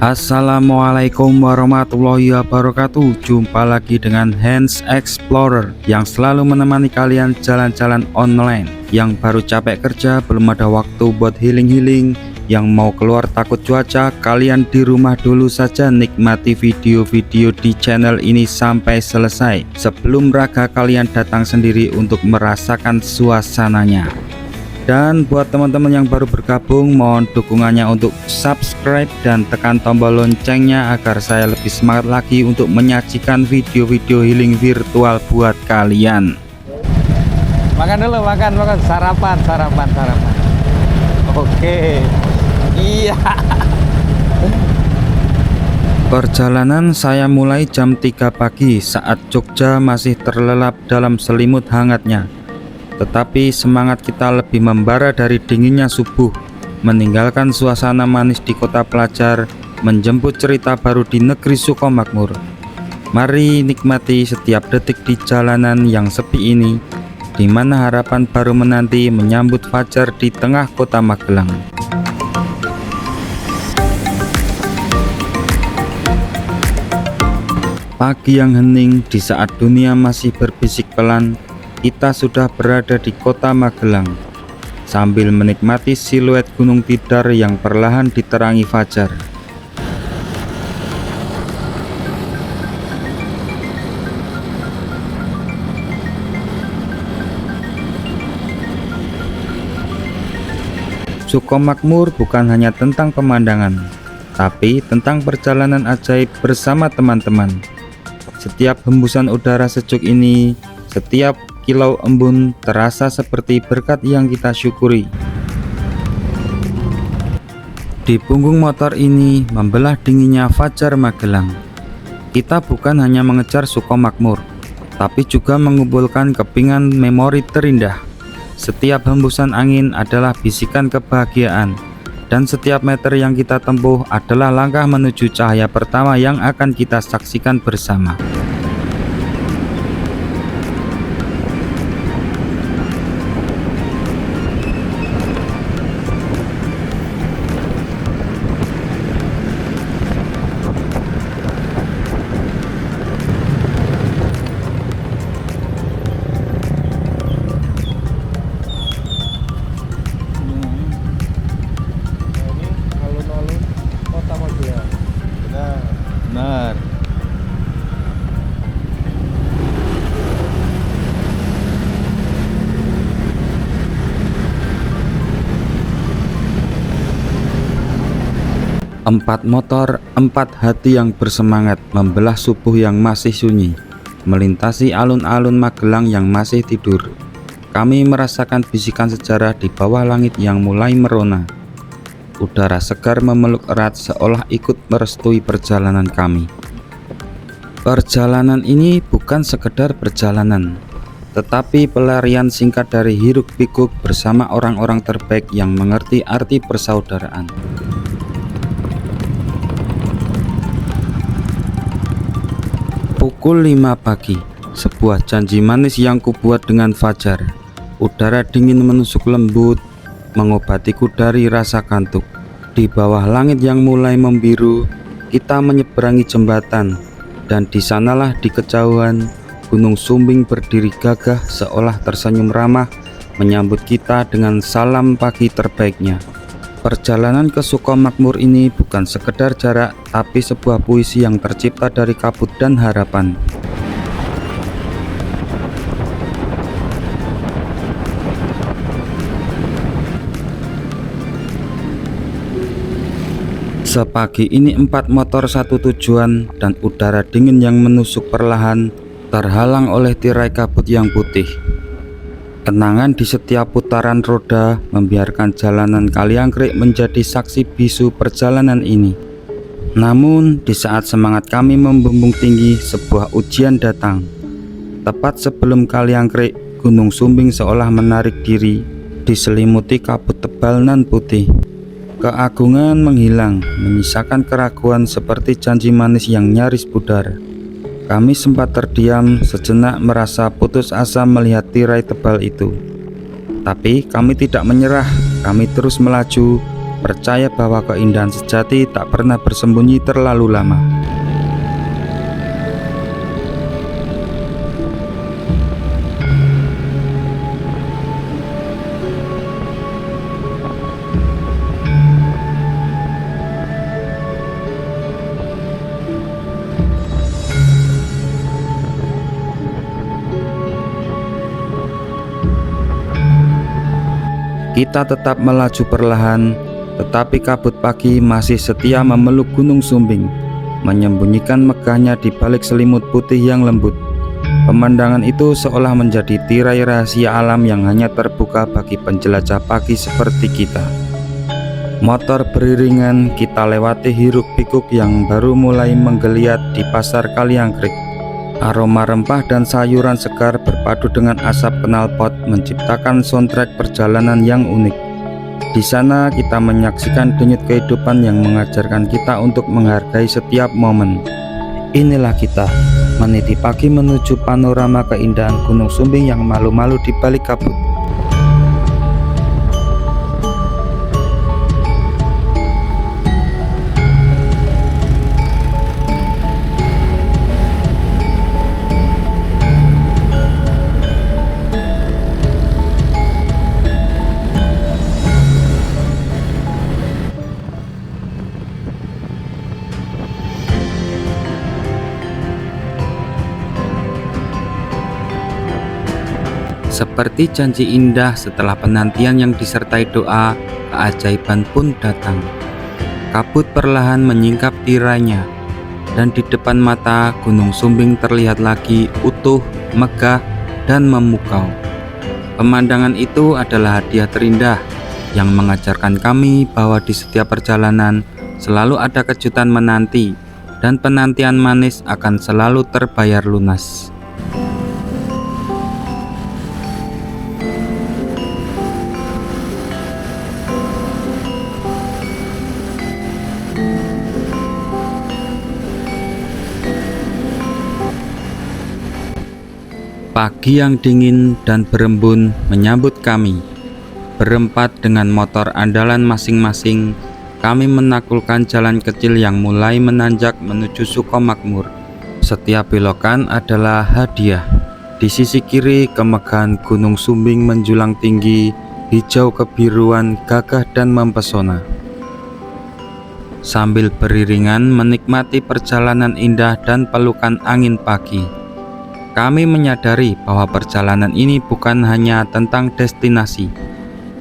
Assalamualaikum warahmatullahi wabarakatuh. Jumpa lagi dengan Hans Explorer yang selalu menemani kalian jalan-jalan online. Yang baru capek kerja, belum ada waktu buat healing-healing, yang mau keluar takut cuaca, kalian di rumah dulu saja, nikmati video-video di channel ini sampai selesai sebelum raga kalian datang sendiri untuk merasakan suasananya. Dan buat teman-teman yang baru bergabung, mohon dukungannya untuk subscribe dan tekan tombol loncengnya agar saya lebih semangat lagi untuk menyajikan video-video healing virtual buat kalian. Makan dulu, makan sarapan. Oke. Iya. Perjalanan saya mulai jam 3 pagi saat Jogja masih terlelap dalam selimut hangatnya. Tetapi semangat kita lebih membara dari dinginnya subuh, meninggalkan suasana manis di kota pelajar, menjemput cerita baru di negeri Sukomakmur. Mari nikmati setiap detik di jalanan yang sepi ini, di mana harapan baru menanti menyambut fajar di tengah kota Magelang. Pagi yang hening di saat dunia masih berbisik pelan, kita sudah berada di kota Magelang sambil menikmati siluet Gunung Tidar yang perlahan diterangi fajar. Sukomakmur bukan hanya tentang pemandangan, tapi tentang perjalanan ajaib bersama teman-teman. Setiap hembusan udara sejuk ini, setiap kilau embun terasa seperti berkat yang kita syukuri. Di punggung motor ini membelah dinginnya fajar Magelang. Kita bukan hanya mengejar Sukomakmur, tapi juga mengumpulkan kepingan memori terindah. Setiap hembusan angin adalah bisikan kebahagiaan, dan setiap meter yang kita tempuh adalah langkah menuju cahaya pertama yang akan kita saksikan bersama. Benar. Empat motor, empat hati yang bersemangat membelah subuh yang masih sunyi, melintasi alun-alun Magelang yang masih tidur. Kami merasakan bisikan sejarah di bawah langit yang mulai merona. Udara segar memeluk erat seolah ikut merestui perjalanan kami. Perjalanan ini bukan sekedar perjalanan, tetapi pelarian singkat dari hiruk-pikuk bersama orang-orang terbaik yang mengerti arti persaudaraan. Pukul 5 pagi, sebuah janji manis yang kubuat dengan fajar. Udara dingin menusuk lembut, mengobatiku dari rasa kantuk. Di bawah langit yang mulai membiru, kita menyeberangi jembatan, dan di sanalah di kejauhan Gunung Sumbing berdiri gagah seolah tersenyum ramah menyambut kita dengan salam pagi terbaiknya. Perjalanan ke Sukomakmur ini bukan sekedar jarak, tapi sebuah puisi yang tercipta dari kabut dan harapan. Sepagi ini empat motor satu tujuan, dan udara dingin yang menusuk perlahan terhalang oleh tirai kabut yang putih. Kenangan di setiap putaran roda membiarkan jalanan Kaliangkrik menjadi saksi bisu perjalanan ini. Namun di saat semangat kami membumbung tinggi, sebuah ujian datang. Tepat sebelum Kaliangkrik, Gunung Sumbing seolah menarik diri, diselimuti kabut tebal nan putih. Keagungan menghilang, menyisakan keraguan seperti janji manis yang nyaris pudar. Kami sempat terdiam sejenak, merasa putus asa melihat tirai tebal itu. Tapi kami tidak menyerah, kami terus melaju, percaya bahwa keindahan sejati tak pernah bersembunyi terlalu lama. Kita tetap melaju perlahan, tetapi kabut pagi masih setia memeluk Gunung Sumbing, menyembunyikan megahnya di balik selimut putih yang lembut. Pemandangan itu seolah menjadi tirai rahasia alam yang hanya terbuka bagi penjelajah pagi seperti kita. Motor beriringan, kita lewati hiruk-pikuk yang baru mulai menggeliat di pasar Kaliangkrik. Aroma rempah dan sayuran segar berpadu dengan asap knalpot menciptakan soundtrack perjalanan yang unik. Di sana kita menyaksikan denyut kehidupan yang mengajarkan kita untuk menghargai setiap momen. Inilah kita, meniti pagi menuju panorama keindahan Gunung Sumbing yang malu-malu di balik kabut. Seperti janji indah setelah penantian yang disertai doa, keajaiban pun datang. Kabut perlahan menyingkap tirainya, dan di depan mata Gunung Sumbing terlihat lagi utuh, megah, dan memukau. Pemandangan itu adalah hadiah terindah yang mengajarkan kami bahwa di setiap perjalanan selalu ada kejutan menanti, dan penantian manis akan selalu terbayar lunas. Pagi yang dingin dan berembun menyambut kami. Berempat dengan motor andalan masing-masing, kami menaklukkan jalan kecil yang mulai menanjak menuju Sukomakmur. Setiap belokan adalah hadiah. Di sisi kiri, kemegahan Gunung Sumbing menjulang tinggi, hijau kebiruan, gagah dan mempesona. Sambil beriringan menikmati perjalanan indah dan pelukan angin pagi, kami menyadari bahwa perjalanan ini bukan hanya tentang destinasi,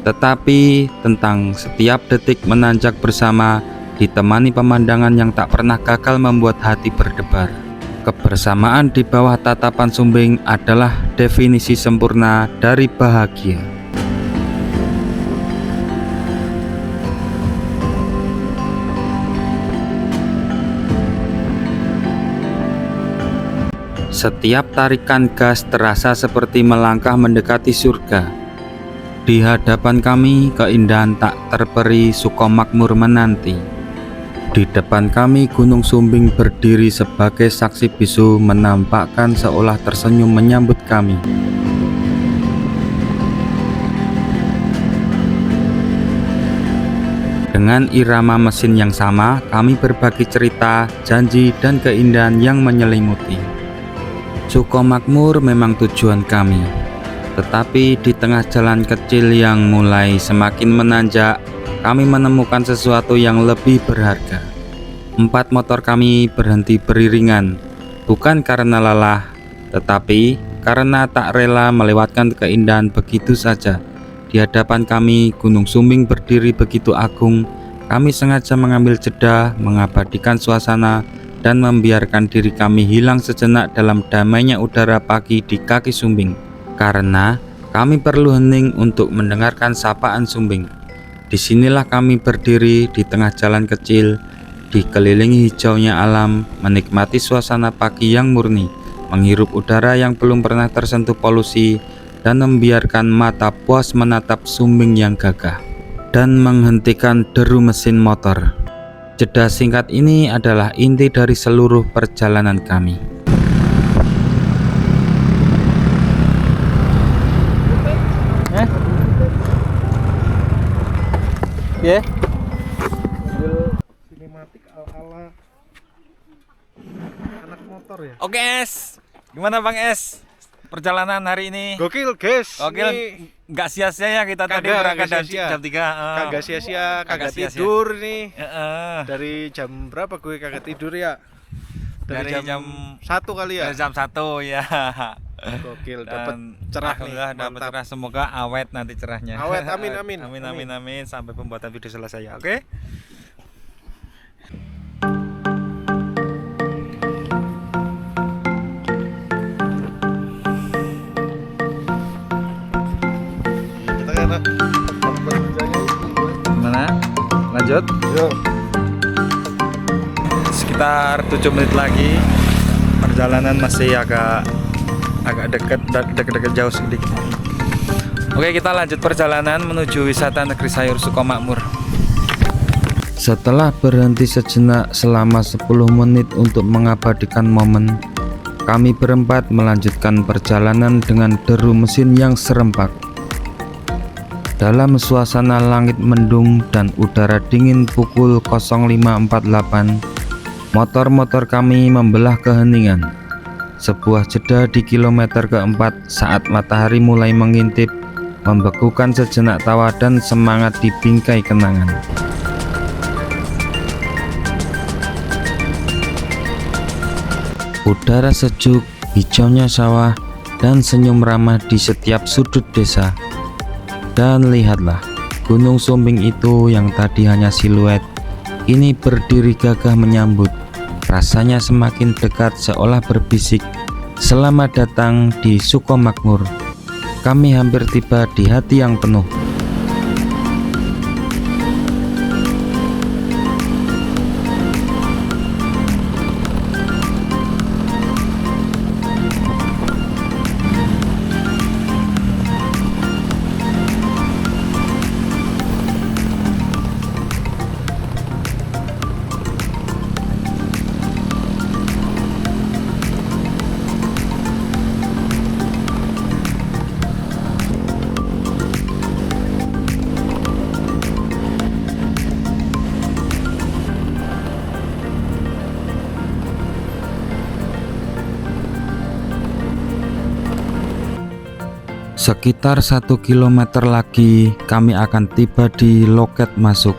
tetapi tentang setiap detik menanjak bersama, ditemani pemandangan yang tak pernah gagal membuat hati berdebar. Kebersamaan di bawah tatapan Sumbing adalah definisi sempurna dari bahagia. Setiap tarikan gas terasa seperti melangkah mendekati surga. Di hadapan kami, keindahan tak terperi Sukomakmur menanti. Di depan kami, Gunung Sumbing berdiri sebagai saksi bisu, menampakkan seolah tersenyum menyambut kami. Dengan irama mesin yang sama, kami berbagi cerita, janji, dan keindahan yang menyelimuti. Sukomakmur memang tujuan kami, tetapi di tengah jalan kecil yang mulai semakin menanjak, kami menemukan sesuatu yang lebih berharga. 4 motor kami berhenti beriringan, bukan karena lelah, tetapi karena tak rela melewatkan keindahan begitu saja. Di hadapan kami, Gunung Sumbing berdiri begitu agung. Kami sengaja mengambil jeda, mengabadikan suasana, dan membiarkan diri kami hilang sejenak dalam damainya udara pagi di kaki Sumbing, karena kami perlu hening untuk mendengarkan sapaan Sumbing. Disinilah kami berdiri di tengah jalan kecil, dikelilingi hijaunya alam, menikmati suasana pagi yang murni, menghirup udara yang belum pernah tersentuh polusi, dan membiarkan mata puas menatap Sumbing yang gagah, dan menghentikan deru mesin motor. Jeda singkat ini adalah inti dari seluruh perjalanan kami. Ya? motor ya. Oke Es, gimana Bang Es? Perjalanan hari ini. Gokil guys. Oke, nggak sia-sia ya kita tadi berangkat dari jam 3. Kagak sia-sia, kagak sia-sia. tidur nih. Heeh. Dari jam berapa gue kagak tidur ya? Dari jam 1 kali ya. Dari jam 1 ya. Gokil, dapat Dan cerah nih. alhamdulillah dapat Mantap. cerah, semoga awet nanti cerahnya. Awet, amin, amin. Amin sampai pembuatan video selesai ya. Oke. Kita kan Gimana? Lanjut. Yo. Sekitar 7 menit lagi. Perjalanan masih agak dekat jauh sedikit. Oke, kita lanjut perjalanan menuju wisata Negeri Sayur Sukomakmur. Setelah berhenti sejenak selama 10 menit untuk mengabadikan momen, kami berempat melanjutkan perjalanan dengan deru mesin yang serempak. Dalam suasana langit mendung dan udara dingin pukul 05.48, motor-motor kami membelah keheningan. Sebuah jeda di kilometer keempat saat matahari mulai mengintip, membekukan sejenak tawa dan semangat di bingkai kenangan. Udara sejuk, hijaunya sawah, dan senyum ramah di setiap sudut desa. Dan lihatlah, Gunung Sumbing itu yang tadi hanya siluet, kini berdiri gagah menyambut. Rasanya semakin dekat seolah berbisik, "Selamat datang di Sukomakmur." Kami hampir tiba di hati yang penuh. Sekitar 1 kilometer lagi kami akan tiba di loket masuk.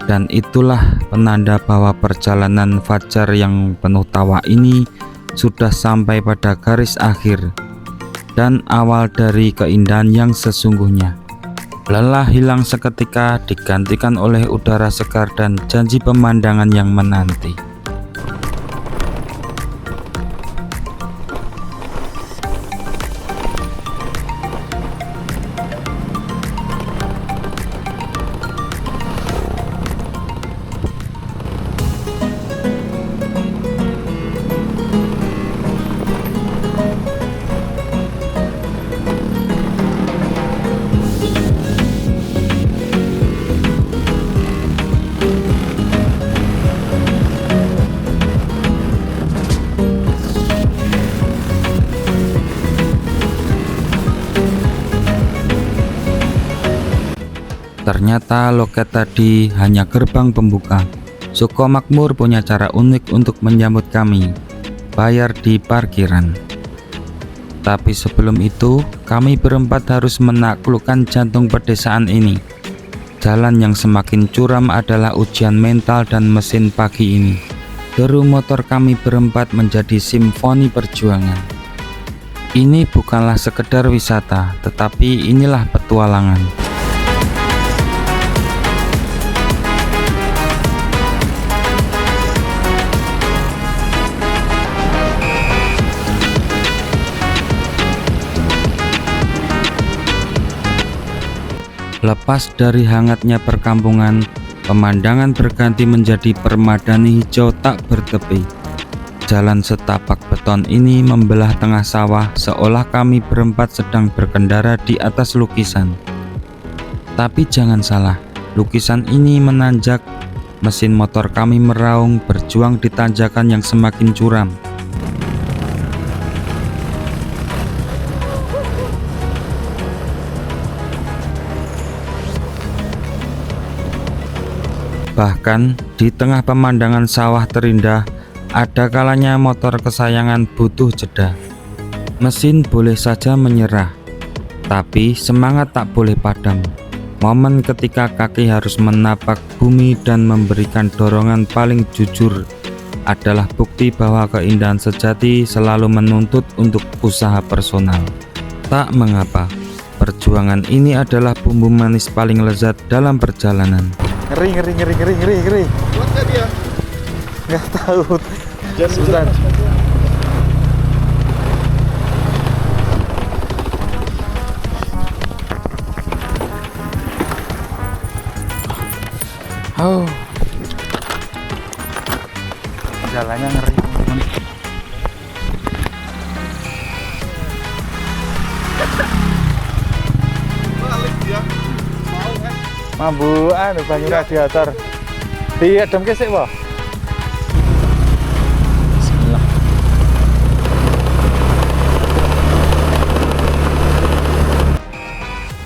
Dan itulah penanda bahwa perjalanan fajar yang penuh tawa ini sudah sampai pada garis akhir dan awal dari keindahan yang sesungguhnya. Lelah hilang seketika digantikan oleh udara segar dan janji pemandangan yang menanti. Ternyata loket tadi hanya gerbang pembuka. Sukomakmur punya cara unik untuk menyambut kami, bayar di parkiran. Tapi sebelum itu, kami berempat harus menaklukkan jantung pedesaan ini. Jalan yang semakin curam adalah ujian mental dan mesin pagi ini. Deru motor kami berempat menjadi simfoni perjuangan. Ini bukanlah sekedar wisata, tetapi inilah petualangan. Lepas dari hangatnya perkampungan, pemandangan berganti menjadi permadani hijau tak bertepi. Jalan setapak beton ini membelah tengah sawah seolah kami berempat sedang berkendara di atas lukisan. Tapi jangan salah, lukisan ini menanjak. Mesin motor kami meraung berjuang di tanjakan yang semakin curam. Bahkan di tengah pemandangan sawah terindah, ada kalanya motor kesayangan butuh jeda. Mesin boleh saja menyerah, tapi semangat tak boleh padam. Momen ketika kaki harus menapak bumi dan memberikan dorongan paling jujur adalah bukti bahwa keindahan sejati selalu menuntut untuk usaha personal. Tak mengapa, perjuangan ini adalah bumbu manis paling lezat dalam perjalanan. Ngeri. Kuat nggak dia? Nggak tahu. Jangan Sultan. Oh. Jalannya ngeri. balik dia. Mau kan? Mambuan banyu radiator. Diademke sik, Pak. Bismillah.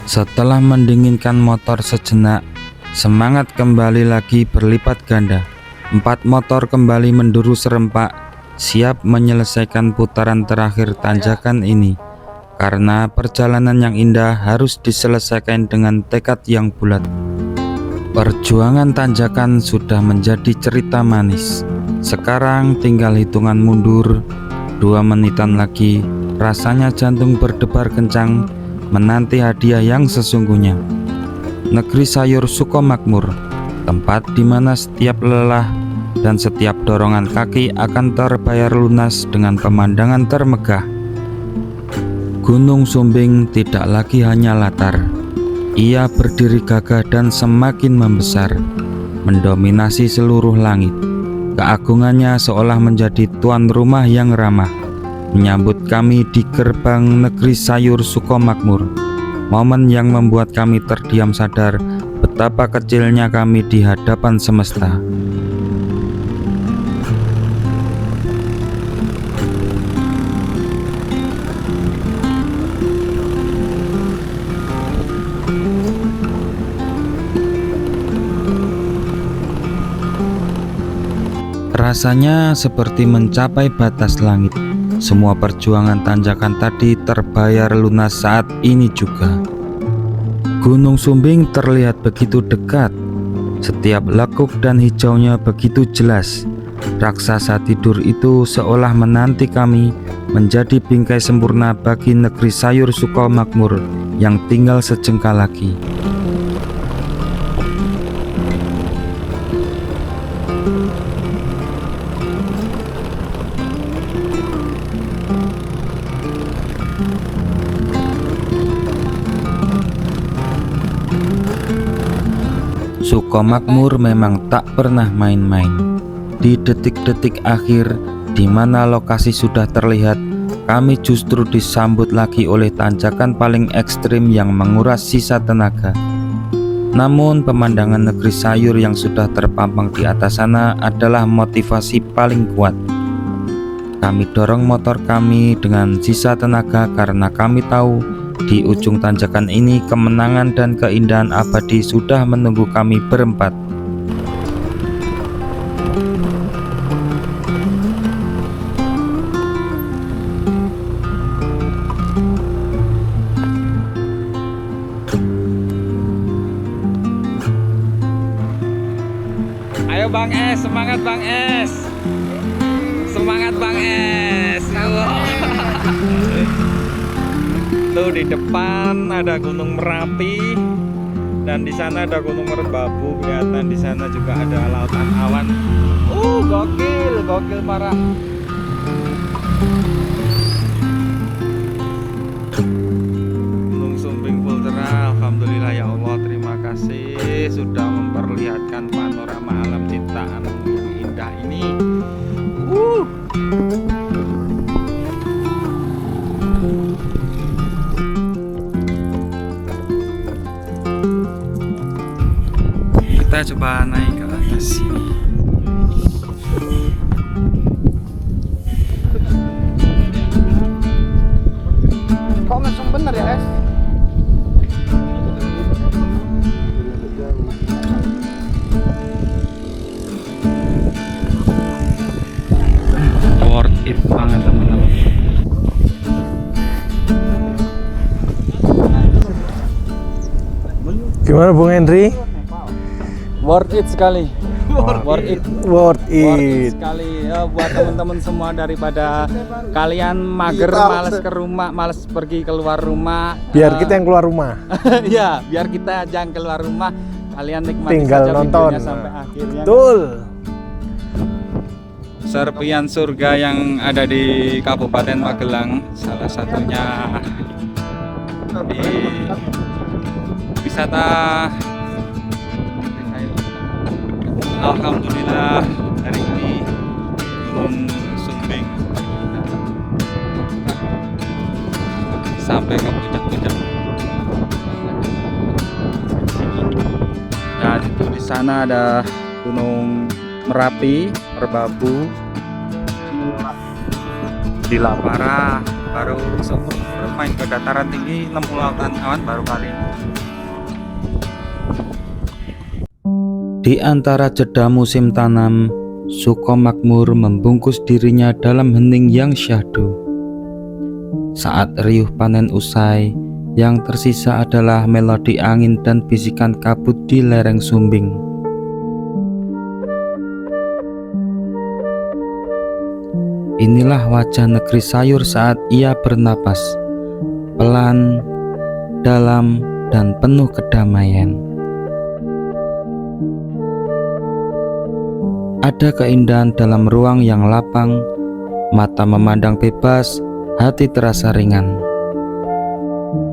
Setelah mendinginkan motor sejenak, semangat kembali lagi berlipat ganda. 4 motor kembali menduru serempak, siap menyelesaikan putaran terakhir tanjakan ini. Karena perjalanan yang indah harus diselesaikan dengan tekad yang bulat. Perjuangan tanjakan sudah menjadi cerita manis. Sekarang tinggal hitungan mundur, 2 menitan lagi. Rasanya jantung berdebar kencang, menanti hadiah yang sesungguhnya. Negeri sayur Sukomakmur, tempat di mana setiap lelah dan setiap dorongan kaki akan terbayar lunas dengan pemandangan termegah. Gunung Sumbing tidak lagi hanya latar. Ia berdiri gagah dan semakin membesar, mendominasi seluruh langit. Keagungannya seolah menjadi tuan rumah yang ramah, menyambut kami di gerbang negeri sayur Sukomakmur. Momen yang membuat kami terdiam sadar betapa kecilnya kami di hadapan semesta. Rasanya seperti mencapai batas langit. Semua perjuangan tanjakan tadi terbayar lunas saat ini juga. Gunung Sumbing terlihat begitu dekat. Setiap lekuk dan hijaunya begitu jelas. Raksasa tidur itu seolah menanti kami menjadi bingkai sempurna bagi negeri sayur Sukomakmur yang tinggal sejengkal lagi. Sukomakmur memang tak pernah main-main. Di detik-detik akhir di mana lokasi sudah terlihat, kami justru disambut lagi oleh tanjakan paling ekstrim yang menguras sisa tenaga. Namun pemandangan negeri sayur yang sudah terpampang di atas sana adalah motivasi paling kuat. Kami dorong motor kami dengan sisa tenaga karena kami tahu di ujung tanjakan ini kemenangan dan keindahan abadi sudah menunggu kami berempat. Ayo Bang Es, semangat Bang Es. Semangat Bang Es. Tuh di depan ada Gunung Merapi dan di sana ada Gunung Merbabu, kelihatan di sana juga ada lautan awan. Gokil parah. Gunung Sumbing Ultra, alhamdulillah ya Allah, terima kasih sudah memperlihatkan panorama alam ciptaan yang indah ini. Kita coba naik ke atas sini. Kok langsung bener ya, Es? Gimana Bung Henry? Worth it sekali. Worth it. Worth Worth it it. sekali ya, buat teman-teman semua, daripada kalian mager, males ke rumah, males pergi keluar rumah. Biar kita yang keluar rumah. Ya, biar kita jangan keluar rumah. Kalian nikmati Tinggal saja nonton. videonya sampai akhirnya. Betul. Serpian surga yang ada di Kabupaten Magelang, salah satunya di wisata. Alhamdulillah hari ini Gunung Sumbing sampai ke puncak-puncak. Dan itu di sana ada Gunung Merapi, Merbabu, di Lapara, baru seumur main ke dataran tinggi 68 kawan baru kali ini. Di antara jeda musim tanam, Sukomakmur membungkus dirinya dalam hening yang syahdu. Saat riuh panen usai, yang tersisa adalah melodi angin dan bisikan kabut di lereng Sumbing. Inilah wajah negeri sayur saat ia bernapas, pelan, dalam, dan penuh kedamaian. Ada keindahan dalam ruang yang lapang, mata memandang bebas, hati terasa ringan.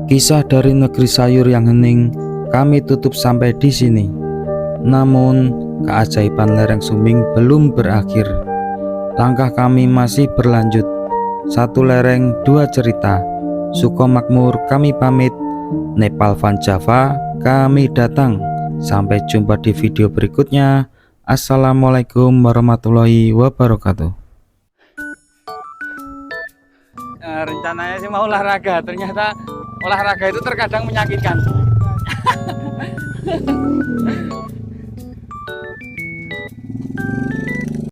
Kisah dari negeri sayur yang hening kami tutup sampai di sini. Namun, keajaiban lereng Sumbing belum berakhir. Langkah kami masih berlanjut. Satu lereng, dua cerita. Sukomakmur kami pamit. Nepal Van Java kami datang. Sampai jumpa di video berikutnya. Assalamualaikum warahmatullahi wabarakatuh. Rencananya sih mau olahraga, ternyata olahraga itu terkadang menyakitkan.